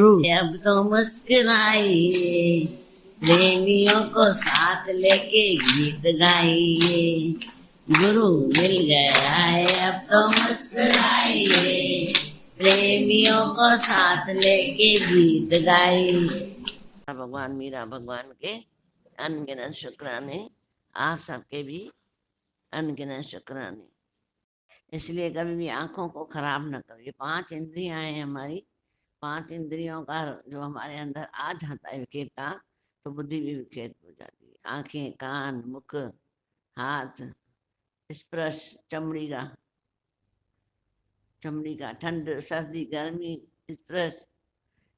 अब तो मुस्कुराइए, प्रेमियों को साथ लेके गीत गाइए। गुरु मिल गया है, अब तो मुस्कुराइए, प्रेमियों को साथ लेके गीत गाइए। भगवान मीरा भगवान के अनगिनत शुक्राने, आप सबके भी अनगिनत शुक्राने। इसलिए कभी भी आंखों को खराब न करो। ये 5 इंद्रियां हैं हमारी, 5 इंद्रियों का जो हमारे अंदर आ जाता है विकृता, तो बुद्धि भी विकृत हो जाती है। आंखें, कान, मुख, हाथ, स्पर्श, चमड़ी का ठंड, सर्दी, गर्मी, स्पर्श,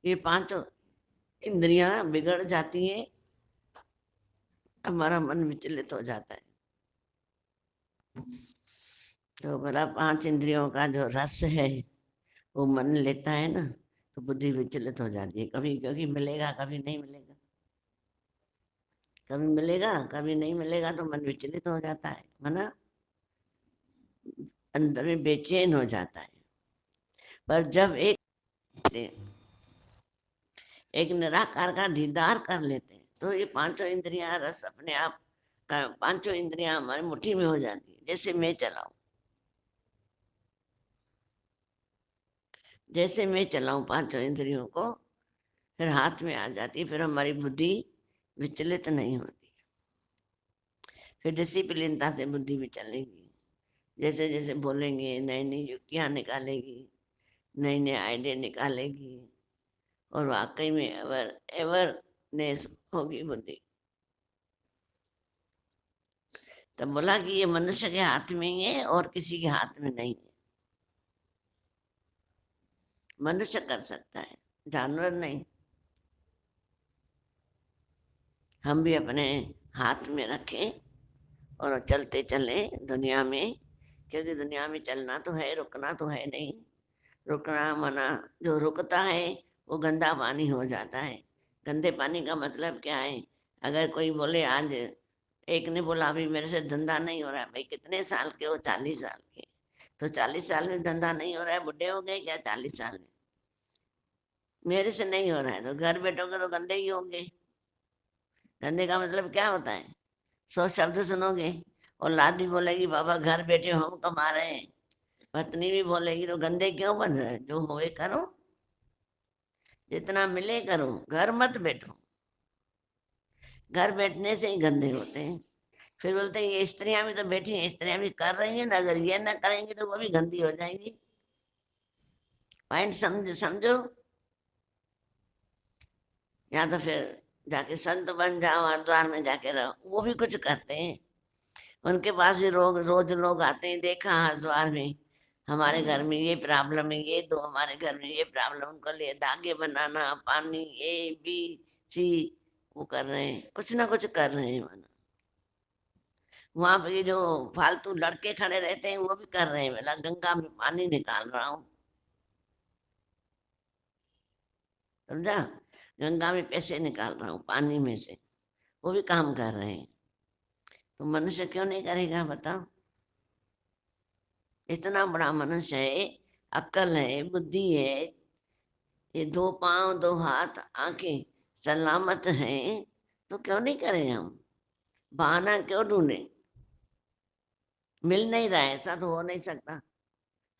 ये 5 इंद्रियां बिगड़ जाती हैं, हमारा मन विचलित हो जाता है। तो बोला 5 इंद्रियों का जो रस है वो मन लेता है ना, तो बुद्धि विचलित हो जाती है। कभी क्योंकि मिलेगा, कभी नहीं मिलेगा, कभी मिलेगा कभी नहीं मिलेगा, तो मन विचलित हो जाता है, माना अंदर में बेचैन हो जाता है। पर जब एक निराकार का दीदार कर लेते हैं, तो ये 5 इंद्रियां रस अपने आप, 5 इंद्रियां हमारी मुट्ठी में हो जाती है। जैसे मैं चलाऊं, जैसे मैं चलाऊं 5 इंद्रियों को, फिर हाथ में आ जाती है, फिर हमारी बुद्धि विचलित नहीं होती। फिर डिसिप्लिनता से बुद्धि भी चलेगी। जैसे जैसे बोलेंगे, नई नई युक्तियां निकालेगी, नए नए आइडिया निकालेगी, और वाकई में एवरनेस होगी बुद्धि। तब बोला कि ये मनुष्य के हाथ में ही है और किसी के हाथ में नहीं है। मनुष्य कर सकता है, जानवर नहीं। हम भी अपने हाथ में रखें और चलते चले दुनिया में, क्योंकि दुनिया में चलना तो है, रुकना तो है नहीं। रुकना मना, जो रुकता है वो गंदा पानी हो जाता है। गंदे पानी का मतलब क्या है? अगर कोई बोले, आज एक ने बोला अभी मेरे से धंधा नहीं हो रहा है। भाई कितने साल के हो? 40 साल के। तो 40 साल में धंधा नहीं हो रहा है, बुढ़े हो गए क्या 40 साल में? मेरे से नहीं हो रहा है, तो घर बैठोगे तो गंदे ही होंगे। गंदे का मतलब क्या होता है? 100 शब्द सुनोगे, और लाद भी बोलेगी बाबा घर बैठे हम कमा रहे हैं, पत्नी भी बोलेगी, तो गंदे क्यों बन रहे हैं? जो होए करो, जितना मिले करो, घर मत बैठो। घर बैठने से ही गंदे होते हैं। फिर बोलते हैं ये स्त्रियां भी तो बैठी हैं, स्त्रियां भी कर रही हैं ना, अगर ये ना करेंगी तो वो भी गंदी हो जाएंगी। पॉइंट समझो। या तो फिर जाके संत बन जाओ, हरिद्वार में जाके रहो, वो भी कुछ करते हैं। उनके पास भी रोज लोग आते हैं, देखा हरिद्वार में हमारे घर में ये प्रॉब्लम है, ये दो, हमारे घर में ये प्रॉब्लम, उनको लिए धागे बनाना, पानी, A B C, वो कर रहे हैं, कुछ ना कुछ कर रहे हैं। माना वहां पे जो फालतू लड़के खड़े रहते हैं वो भी कर रहे हैं, बोला गंगा में पानी निकाल रहा हूँ, समझा? गंगा में पैसे निकाल रहा हूँ पानी में से, वो भी काम कर रहे हैं। तो मनुष्य क्यों नहीं करेगा बताओ? इतना बड़ा मनुष्य है, अक्ल है, बुद्धि है, ये 2 पांव, 2 हाथ, आंखें सलामत हैं, तो क्यों नहीं करें हम? बहाना क्यों ढूंढे? मिल नहीं रहा है, ऐसा तो हो नहीं सकता।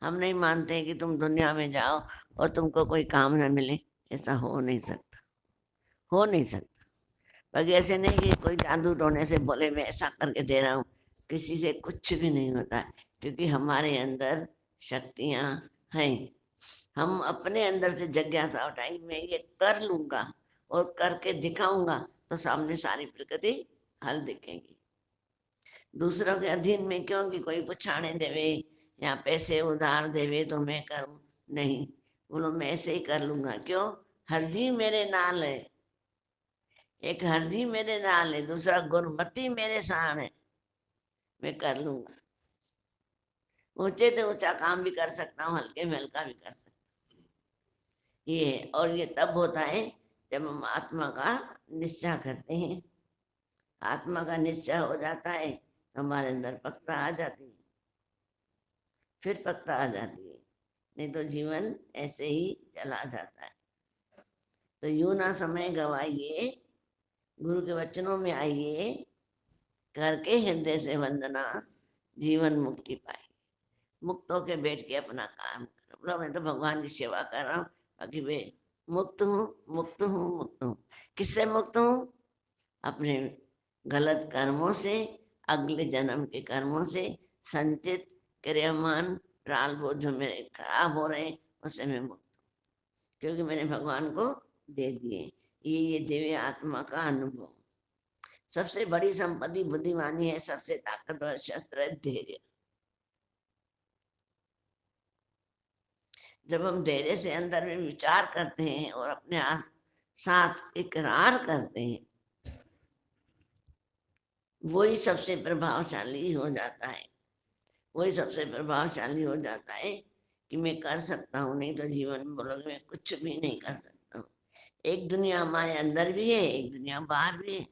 हम नहीं मानते कि तुम दुनिया में जाओ और तुमको कोई काम ना मिले, ऐसा हो नहीं सकता, हो नहीं सकता। बाकी ऐसे नहीं कि कोई जादू टोने से बोले मैं ऐसा करके दे रहा हूँ, किसी से कुछ भी नहीं होता है, क्योंकि हमारे अंदर शक्तियां हैं। हम अपने अंदर से जिज्ञासा उठाएंगे, मैं ये कर लूंगा और करके दिखाऊंगा, तो सामने सारी प्रकृति हल दिखेगी। दूसरों के अधीन में क्यों कि कोई पुछाने देवे या पैसे उधार देवे तो मैं करूं? नहीं, बोलो मैं ऐसे ही कर लूंगा। क्यों? हरजी मेरे नाल है, एक हरजी मेरे नाल है, दूसरा गुरमती मेरे साण है, मैं कर लूंगा। ऊंचे तो ऊंचा काम भी कर सकता हूँ, हल्के में हल्का भी कर सकता हूँ। ये है, और ये तब होता है जब हम आत्मा का निश्चय करते हैं। आत्मा का निश्चय हो जाता है तो हमारे अंदर पक्ता आ जाती है, फिर पक्ता आ जाती है, नहीं तो जीवन ऐसे ही चला जाता है। तो यूं ना समय गवाइए, गुरु के वचनों में आइए, करके हृदय से वंदना, जीवन मुक्ति पाए। मुक्त होके बैठ के अपना काम करो। बोला मैं तो भगवान की सेवा कर रहा हूँ, बाकी वे मुक्त हूँ, मुक्त हूँ, मुक्त हूँ। किससे मुक्त हूँ? अपने गलत कर्मों से, अगले जन्म के कर्मों से, संचित क्रियमान प्राल बोझ जो मेरे खराब हो रहे हैं उससे मैं मुक्त हूँ, क्योंकि मैंने भगवान को दे दिए। ये दिव्य आत्मा का अनुभव। सबसे बड़ी संपत्ति बुद्धिमानी है, सबसे ताकतवर शस्त्र है धैर्य। जब हम धैर्य से अंदर में विचार करते हैं और अपने साथ इकरार करते हैं, वही सबसे प्रभावशाली हो जाता है। वही सबसे प्रभावशाली हो जाता है कि मैं कर सकता हूँ, नहीं तो जीवन में बोलोगे मैं कुछ भी नहीं कर सकता हूँ। एक दुनिया हमारे अंदर भी है, एक दुनिया बाहर भी है।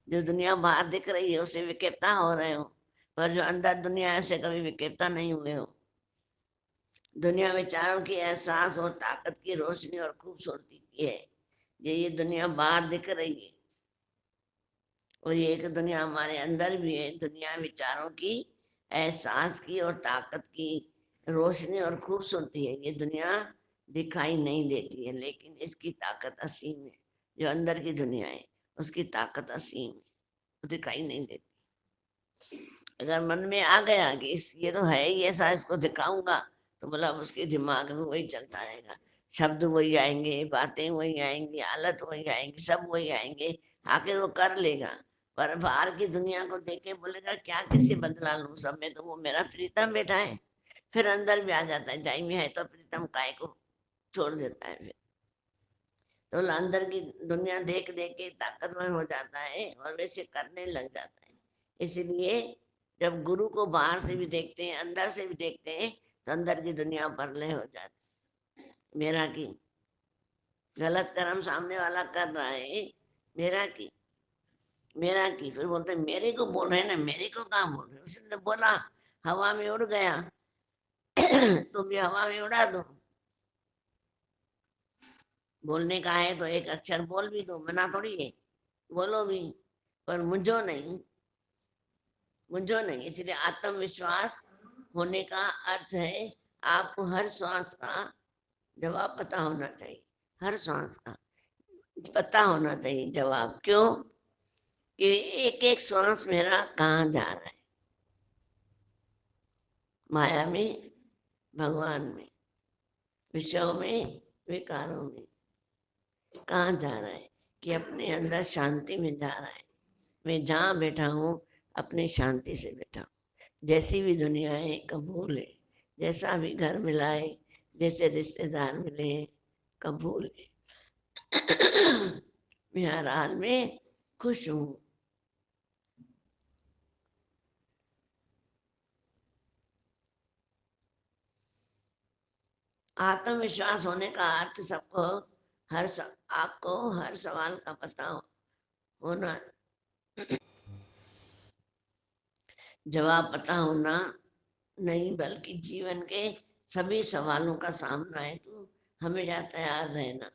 जो दुनिया बाहर दिख रही है उसे विक्षिप्तता हो रहे हो, पर जो अंदर दुनिया है उसे कभी विक्षिप्तता नहीं हुए हो। दुनिया विचारों की एहसास और ताकत की रोशनी और खूबसूरती की है। ये दुनिया बाहर दिख रही है और ये एक दुनिया हमारे अंदर भी है। दुनिया विचारों की, एहसास की और ताकत की रोशनी और खूबसूरती है। ये दुनिया दिखाई नहीं देती है, लेकिन इसकी ताकत असीम है। जो अंदर की दुनिया है उसकी ताकत असीम है, वो दिखाई नहीं देती। अगर मन में आ गया कि इस ये तो है ही ऐसा, इसको दिखाऊंगा, तो बोला उसके दिमाग में वही चलता रहेगा। शब्द वही आएंगे, बातें वही आएंगी, हालत वही आएंगी, सब वही आएंगे। आखिर वो कर लेगा। पर बाहर की दुनिया को देख के बोलेगा क्या किससे बदला लूं, सब में तो वो मेरा प्रीतम बैठा है। फिर अंदर भी आ जाता है, जाई में है तो प्रीतम काय को छोड़ देता है। फिर तो अंदर की दुनिया देख देख के ताकतवर हो जाता है और वैसे करने लग जाता है। इसलिए जब गुरु को बाहर से भी देखते हैं, अंदर से भी देखते हैं, तो अंदर की दुनिया परलय हो जाती है। मेरा की गलत कर्म सामने वाला कर रहा है, मेरा की, मेरा की। फिर बोलते मेरे को बोल रहे ना, मेरे को कहाँ बोल रहे? उसने बोला, हवा में उड़ गया तो भी हवा में उड़ा दो। बोलने का है तो एक अक्षर बोल भी दो, मना थोड़ी है, बोलो भी, पर मुझो नहीं, मुझो नहीं। इसलिए आत्मविश्वास होने का अर्थ है आपको हर श्वास का जवाब पता होना चाहिए। हर श्वास का पता होना चाहिए जवाब। क्यों? कि एक एक श्वास मेरा कहाँ जा रहा है, माया में, भगवान में, विषयों में, विकारों में, कहाँ जा रहा है? कि अपने अंदर शांति में जा रहा है। मैं जहाँ बैठा हूँ अपनी शांति से बैठा हूँ। जैसी भी दुनिया है कबूल है, जैसा भी घर मिला है, जैसे रिश्तेदार मिले हैं कबूल है। मैं हर हाल में खुश हूँ। आत्मविश्वास होने का अर्थ सबको आपको हर सवाल का पता होना, जवाब पता होना नहीं, बल्कि जीवन के सभी सवालों का सामना है तो हमेशा तैयार रहना।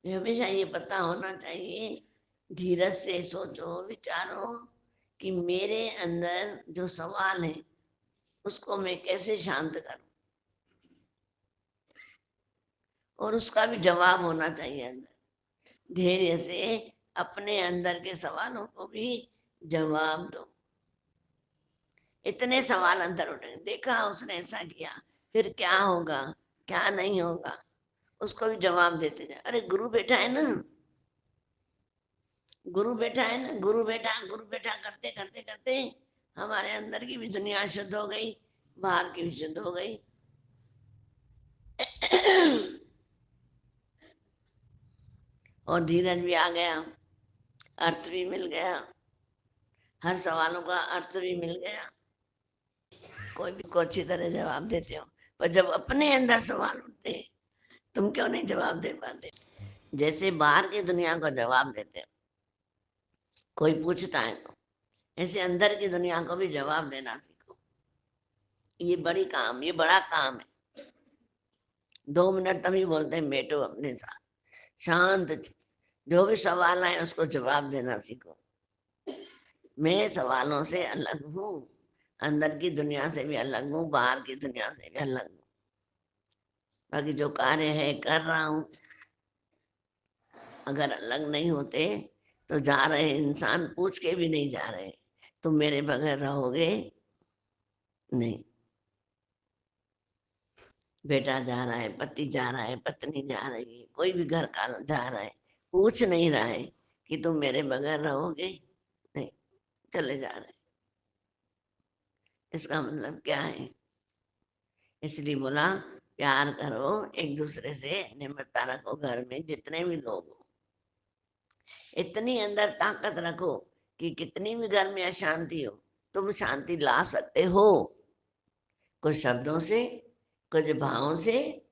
हमेशा ये पता होना चाहिए, धीरज से सोचो, विचारो कि मेरे अंदर जो सवाल है उसको मैं कैसे शांत करूं, और उसका भी जवाब होना चाहिए अंदर। धैर्य से अपने अंदर के सवालों को भी जवाब दो। इतने सवाल अंदर उठे, देखा उसने ऐसा किया, फिर क्या होगा, क्या नहीं होगा, उसको भी जवाब देते जाए। अरे गुरु बैठा है ना, गुरु बैठा है ना, गुरु बैठा, गुरु बैठा करते करते करते हमारे अंदर की भी दुनिया शुद्ध हो गई, बाहर की भी शुद्ध हो गई। और धीरज भी आ गया, अर्थ भी मिल गया, हर सवालों का अर्थ भी मिल गया। कोई भी को अच्छी तरह जवाब देते हो, पर जब अपने अंदर सवाल उठते हैं, तुम क्यों नहीं जवाब दे पाते? जैसे बाहर की दुनिया को जवाब देते हो, कोई पूछता है तो ऐसे अंदर की दुनिया को भी जवाब देना सीखो। ये बड़ी काम, ये बड़ा काम है। 2 मिनट तभी बोलते हैं बैठो अपने साथ, शांत, जो भी सवाल आए उसको जवाब देना सीखो। मैं सवालों से अलग हूँ, अंदर की दुनिया से भी अलग हूँ, बाहर की दुनिया से भी अलग हूँ। बाकी जो कार्य है कर रहा हूँ। अगर अलग नहीं होते तो जा रहे इंसान पूछ के भी नहीं जा रहे, तुम मेरे बगैर रहोगे नहीं। बेटा जा रहा है, पति जा रहा है, पत्नी जा रही है, कोई भी घर का जा रहा है, पूछ नहीं रहा है कि तुम मेरे बगैर रहोगे नहीं, चले जा रहे। इसका मतलब क्या है? इसलिए बोला प्यार करो एक दूसरे से, निम्रता रखो, घर में जितने भी लोग हो इतनी अंदर ताकत रखो कि कितनी भी घर में अशांति हो तुम शांति ला सकते हो, कुछ शब्दों से, कुछ भावों से,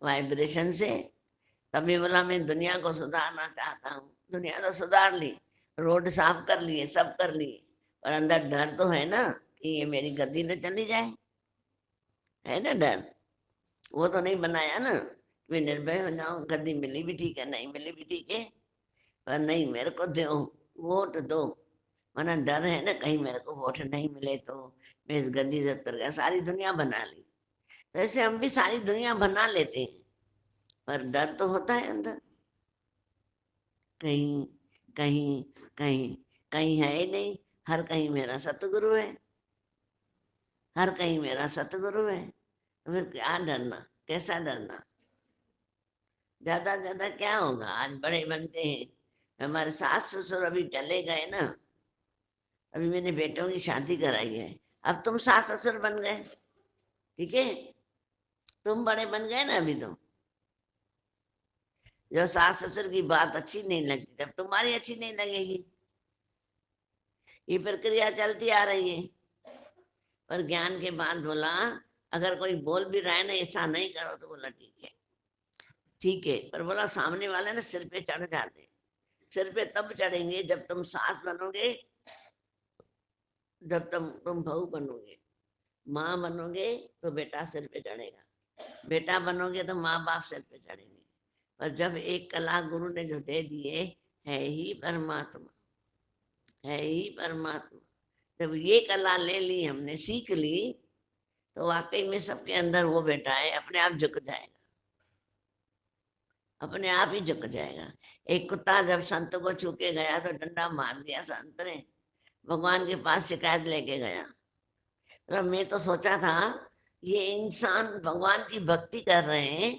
वाइब्रेशन से। तभी बोला मैं दुनिया को सुधारना चाहता हूँ। दुनिया तो सुधार ली, रोड साफ कर लिए, सब कर लिए, पर अंदर डर तो है ना कि ये मेरी गद्दी न चली जाए, है ना डर। वो तो नहीं बनाया ना, मैं निर्भय हो जाऊं, गद्दी मिली भी ठीक है, नहीं मिली भी ठीक है, पर नहीं मेरे को दो, वोट दो। वरना डर है ना कहीं मेरे को वोट नहीं मिले तो मैं इस गद्दी से उतर गया। सारी दुनिया बना ली, तो ऐसे हम भी सारी दुनिया बना लेते हैं, पर डर तो होता है अंदर। कहीं कहीं कहीं कहीं है ही नहीं, हर कहीं मेरा सतगुरु है, हर कहीं मेरा सतगुरु है, तो फिर क्या डरना, कैसा डरना। ज्यादा क्या होगा, आज बड़े बनते हैं। हमारे सास ससुर अभी चले गए ना, अभी मैंने बेटों की शादी कराई है, अब तुम सास ससुर बन गए, ठीक है, तुम बड़े बन गए ना अभी। तो जो सास ससुर की बात अच्छी नहीं लगती तब तुम्हारी अच्छी नहीं लगेगी, ये प्रक्रिया चलती आ रही है। पर ज्ञान के बाद बोला अगर कोई बोल भी रहा है ना ऐसा नहीं करो, तो बोला ठीक है, ठीक है, पर बोला सामने वाले ना सिर पे चढ़ जाते। सिर पे तब चढ़ेंगे जब तुम सास बनोगे, जब तुम बहू बनोगे, माँ बनोगे तो बेटा सिर पे चढ़ेगा, बेटा बनोगे तो माँ बाप सिर पे चढ़ेंगे। पर जब एक कला गुरु ने जो दे दिए, है ही परमात्मा, है ही परमात्मा, जब ये कला ले ली हमने, सीख ली, तो वाकई में सबके अंदर वो बेटा है, अपने आप झुक जाएगा, अपने आप ही झुक जाएगा। एक कुत्ता जब संत को छू के गया तो डंडा मार दिया संत ने, भगवान के पास शिकायत लेके गया। मतलब मैं तो सोचा था ये इंसान भगवान की भक्ति कर रहे हैं,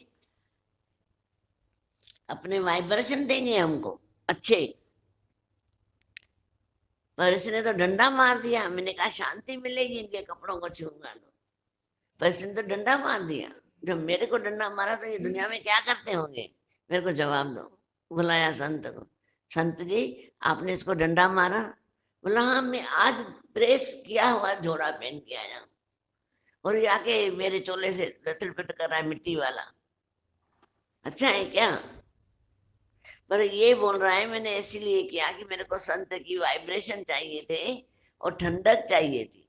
अपने वाइब्रेशन देंगे हमको अच्छे, पर इसने तो डंडा मार दिया। मैंने कहा शांति मिलेगी इनके कपड़ों को छूंगा तो, पर इसने तो डंडा मार दिया। जब मेरे को डंडा मारा तो ये दुनिया में क्या करते होंगे, मेरे को जवाब दो। बुलाया संत को, संत जी आपने इसको डंडा मारा? बोला हाँ, मैं आज प्रेस किया हुआ झोला पहन के आया हूं, और ये आके मेरे चोले से लथड़ कर रहा है मिट्टी वाला, अच्छा है क्या? पर ये बोल रहा है मैंने इसीलिए किया कि मेरे को संत की वाइब्रेशन चाहिए थे और ठंडक चाहिए थी,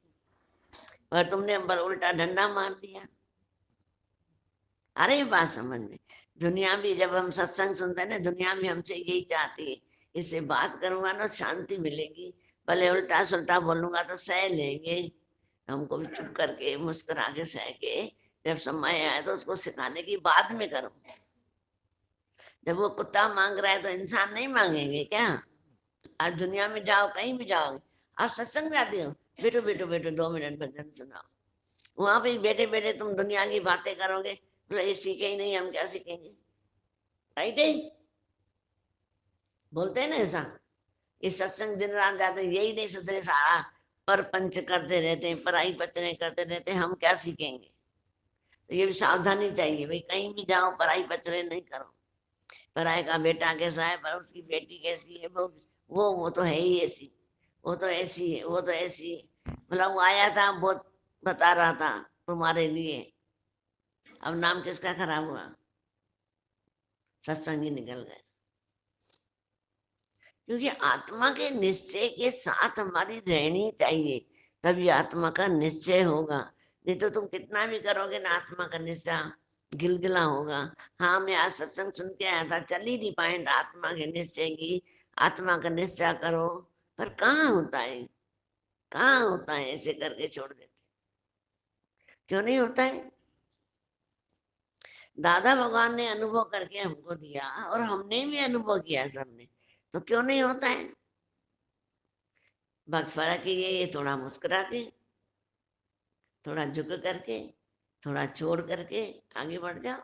पर तुमने पर उल्टा डंडा मार दिया। अरे बात समझ में, दुनिया भी जब हम सत्संग सुनते हैं ना, दुनिया भी हमसे यही चाहती है, इससे बात करूंगा ना शांति मिलेगी, भले उल्टा सुल्टा बोलूंगा तो सह लेंगे, हमको भी चुप करके मुस्कुरा के सह के, जब समय आए तो उसको सिखाने की बाद में करूँ। जब वो कुत्ता मांग रहा है तो इंसान नहीं मांगेंगे क्या? आज दुनिया में जाओ, कहीं भी जाओ, आप सत्संग जाते हो, बैठो बैठो बैठो 2 मिनट भजन सुनाओ, वहां पे बैठे बैठे तुम दुनिया की बातें करोगे, तो ये सीखे ही नहीं, हम क्या सीखेंगे? राइट है, बोलते हैं ना ऐसा। ये सत्संग दिन रात जाते हैं, यही नहीं सुधरे, सारा पर पंच करते रहते हैं, पराई पचने करते रहते हैं, हम क्या सीखेंगे? तो ये भी सावधानी चाहिए भाई, कहीं भी जाओ पराई पचरे नहीं करो। पराये का बेटा कैसा है, पर उसकी बेटी कैसी है, वो तो है ही ऐसी, वो तो ऐसी है, वो तो ऐसी है। मतलब वो आया था बहुत बता रहा था तुम्हारे लिए, अब नाम किसका खराब हुआ, सत्संग ही निकल गए। क्योंकि आत्मा के निश्चय के साथ हमारी रहनी चाहिए, तभी आत्मा का निश्चय होगा। नहीं तो तुम कितना भी करोगे ना आत्मा का निश्चय, गिलगिला होगा। हाँ मैं आज सत्संग सुन के आया था, चली थी पॉइंट आत्मा के निश्चय की, आत्मा का निश्चय करो, पर कहाँ होता है, कहाँ होता है, ऐसे करके छोड़ देते। क्यों नहीं होता है? दादा भगवान ने अनुभव करके हमको दिया और हमने भी अनुभव किया सबने, तो क्यों नहीं होता है? बस फर्क ये थोड़ा मुस्कुरा के, थोड़ा झुक करके, थोड़ा छोड़ करके आगे बढ़ जाओ।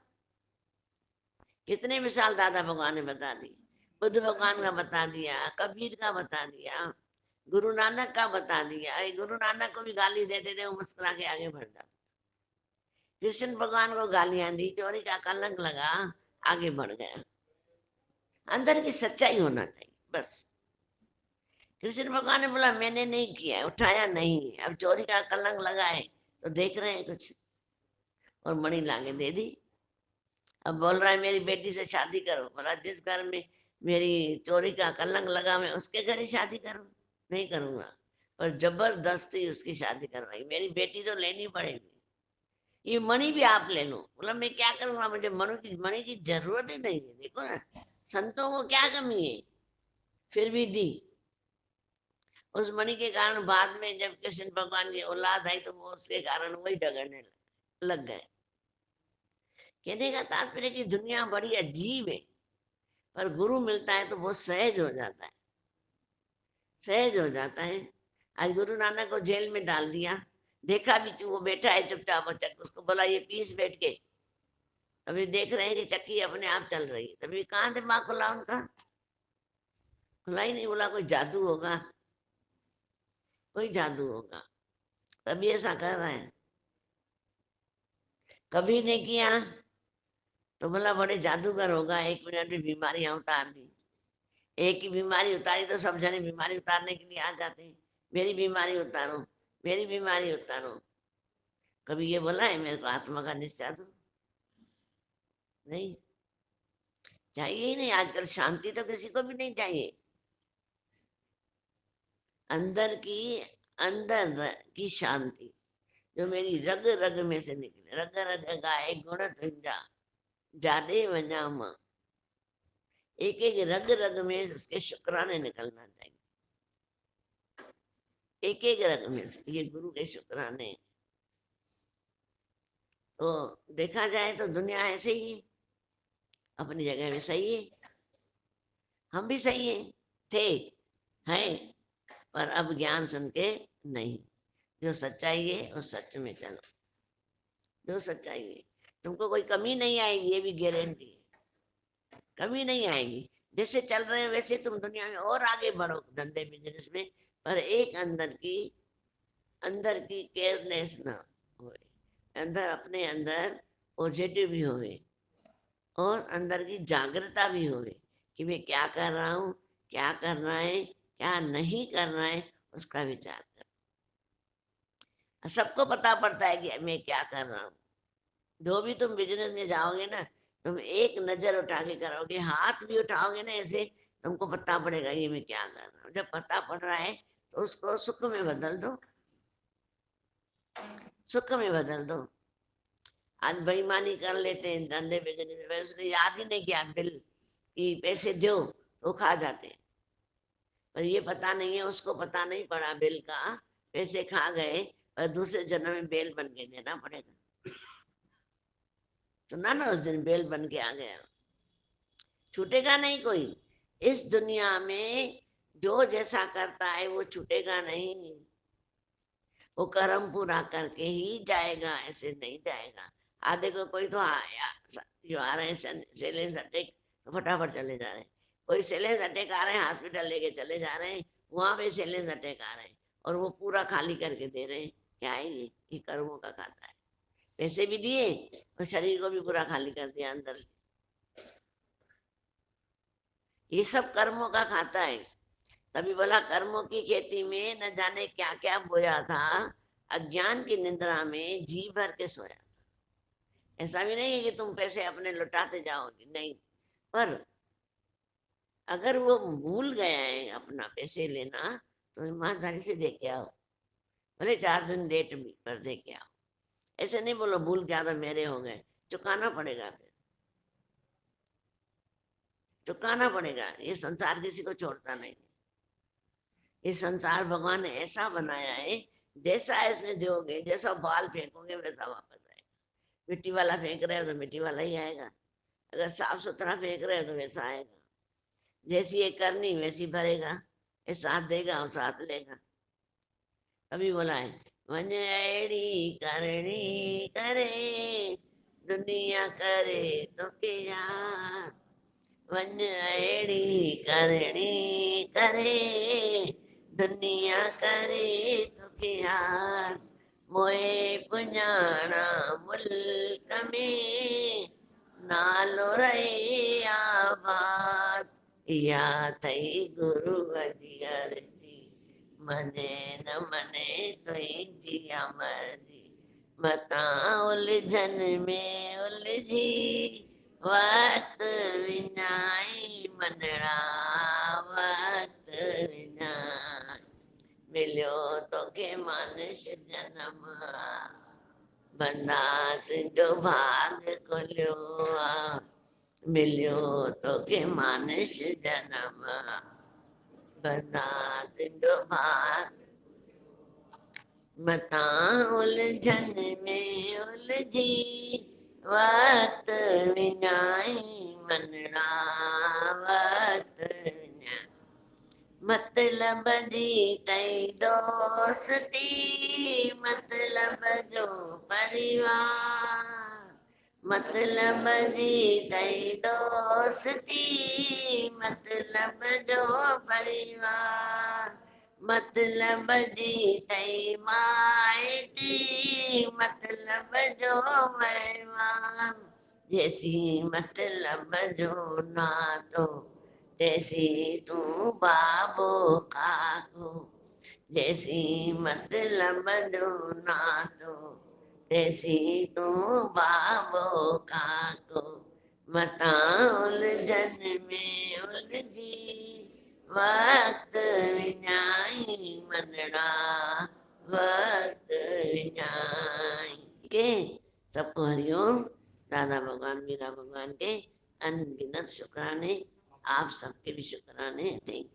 कितने मिसाल दादा भगवान ने बता दी, बुद्ध भगवान का बता दिया, कबीर का बता दिया, गुरु नानक का बता दिया। गुरु नानक को भी गाली देते थे, वो मुस्कुरा के आगे बढ़ जाते। कृष्ण भगवान को गालियां दी, चोरी का कलंक लगा, आगे बढ़ गया। अंदर की सच्चाई होना चाहिए बस। कृष्ण भगवान ने बोला मैंने नहीं किया, उठाया नहीं, अब चोरी का कलंक लगा है तो देख रहे हैं कुछ, और मणि लाके दे दी। अब बोल रहा है मेरी बेटी से शादी करो। बोला जिस घर में मेरी चोरी का कलंक लगा मैं उसके घर ही शादी करूं? नहीं करूंगा। और जबरदस्ती उसकी शादी करवाई। मेरी बेटी तो लेनी पड़ेगी, ये मणि भी आप ले लो। बोला मैं क्या करूंगा, मुझे मणि की जरूरत ही नहीं है। देखो ना, संतों को क्या कमी है, फिर भी दी। उस मणि के कारण बाद में जब कृष्ण भगवान की औलाद आई तो वो उसके कारण वही झगड़ने लग गए। कहने का तात्पर्य कि दुनिया बड़ी अजीब है, पर गुरु मिलता है तो वो सहज हो जाता है, सहज हो जाता है। आज गुरु नानक को जेल में डाल दिया, देखा भी वो बैठा है चुपचाप, उसको बोला ये पीस बैठ के। अभी देख रहे हैं कि चक्की अपने आप चल रही है, तभी कहाँ दिमाग खुला उनका? खुला ही नहीं। बोला कोई जादू होगा, कोई जादू होगा, तभी ऐसा कर रहे हैं। कभी नहीं किया तो बोला बड़े जादूगर होगा, 1 मिनट में बीमारियां उतार दी। एक ही बीमारी उतारी तो सब जने बीमारी उतारने के लिए आ जाते हैं, मेरी बीमारी उतारो, मेरी बीमारी उतारो। कभी ये बोला है मेरे को आत्मा का निश्चय दो? नहीं, चाहिए ही नहीं। आजकल शांति तो किसी को भी नहीं चाहिए। अंदर की, अंदर की शांति जो मेरी रग रग में से निकले, रग रग गाए गुण तुंजा, जाने वजा मां। एक एक रग रग में उसके शुक्राने निकलना चाहिए, एक एक रग में से। ये गुरु के शुक्राने। तो देखा जाए तो दुनिया ऐसे ही है, अपनी जगह में सही है, हम भी सही है, थे, हैं, पर अब ज्ञान सुन के नहीं। जो सच्चाई है उस सच में चलो, जो सच्चाई है। तुमको कोई कमी नहीं आएगी, ये भी गारंटी है, कमी नहीं आएगी। जैसे चल रहे हैं वैसे तुम दुनिया में और आगे बढ़ो, धंधे बिजनेस में, पर एक अंदर की केयरनेस ना हो, अंदर अपने अंदर पॉजिटिव भी होवे, और अंदर की जागृता भी होवे कि मैं क्या कर रहा हूँ, क्या करना है, क्या नहीं करना है, उसका विचार कर। सबको पता पड़ता है कि मैं क्या कर रहा हूँ। जो भी तुम बिजनेस में जाओगे ना, तुम एक नजर उठा के करोगे, हाथ भी उठाओगे ना ऐसे, तुमको पता पड़ेगा ये मैं क्या कर रहा हूँ। जब पता पड़ रहा है तो उसको सुख में बदल दो, सुख में बदल दो। आज बेईमानी कर लेते हैं धंधे बिजनेस में, उसने याद ही नहीं किया बिल कि पैसे दो तो खा जाते हैं। पर ये पता नहीं है, उसको पता नहीं पड़ा बिल का, पैसे खा गए, और दूसरे जन्म में बेल बन के देना पड़ेगा। तो ना उस दिन बेल बन के आ गया, छूटेगा नहीं कोई। इस दुनिया में जो जैसा करता है वो छूटेगा नहीं, वो कर्म पूरा करके ही जाएगा, ऐसे नहीं जाएगा। आधे को कोई तो जो आ रहे हैं सेलेंस अटैक, तो फटाफट चले जा रहे हैं। कोई सेलेंस अटैक आ रहे हैं, हॉस्पिटल लेके चले जा रहे हैं, वहां पे सेलेंस अटैक आ रहे हैं, और वो पूरा खाली करके दे रहे हैं। क्या है ये कर्मों का खाता है। पैसे भी दिए और शरीर को भी पूरा खाली कर दिया अंदर से। ये सब कर्मों का खाता है। तभी बोला कर्मों की खेती में न जाने क्या क्या बोया था, अज्ञान की निद्रा में जी भर के सोया। ऐसा भी नहीं है कि तुम पैसे अपने लुटाते जाओगे, नहीं। पर अगर वो भूल गया है अपना पैसे लेना, तो ईमानदारी से दे के आओ, भले 4 दिन लेट भी, पर दे के आओ। ऐसे नहीं बोलो भूल गया तो मेरे हो गए। चुकाना पड़ेगा, फिर चुकाना पड़ेगा। ये संसार किसी को छोड़ता नहीं। ये संसार भगवान ने ऐसा बनाया है, जैसा इसमें दोगे, जैसा बाल फेंकोगे वैसा वापस आएगा। मिट्टी वाला फेंक रहे हो तो मिट्टी वाला ही आएगा, अगर साफ सुथरा फेंक रहे हो तो वैसा आएगा। जैसी ये करनी वैसी भरेगा, ये साथ देगा और साथ लेगा। अभी बोला है, मन ऐड़ी करनी करे, दुनिया करे तो के यार। मन ऐड़ी करनी करे, दुनिया करे तो के यार। मोए पुञाणा मुल्क में, नालो रहे आबाद। या थई गुरु अजियर जी, मने न मने तुई जिया मर्जी। मता उलझन में उलझी, वक्त विञाई मनड़ा, वक्त विञाई। मिलियो तोखे मानुष जन्म, बंदा तुंहिंजो भाग खुलियो आ। मिलियो तोखे मानुष जन्म, बंदा तुंहिंजो भाग। मता उलझन में उलझी, वक्त विञाई मनड़ा, वक्त विञाई। मतलब जी तई दोस्ती, मतलब जो परिवार। मतलब जी तई दोस्ती, मतलब जो परिवार। मतलब जी तई मायती, मतलब जो मेहमान। जैसी मतलब जो नातो, जैसी तू बाबो काको। जैसी मतलब जो नातो, जैसी तू बाबो काको। मता उलझन में उलझी, वक्त विञाई मनड़ा, वक्त विञाई के। सबको हरिओम। दादा भगवान मीरा भगवान के अनगिनत शुक्राने, आप सबके भी शुक्राने। थैंक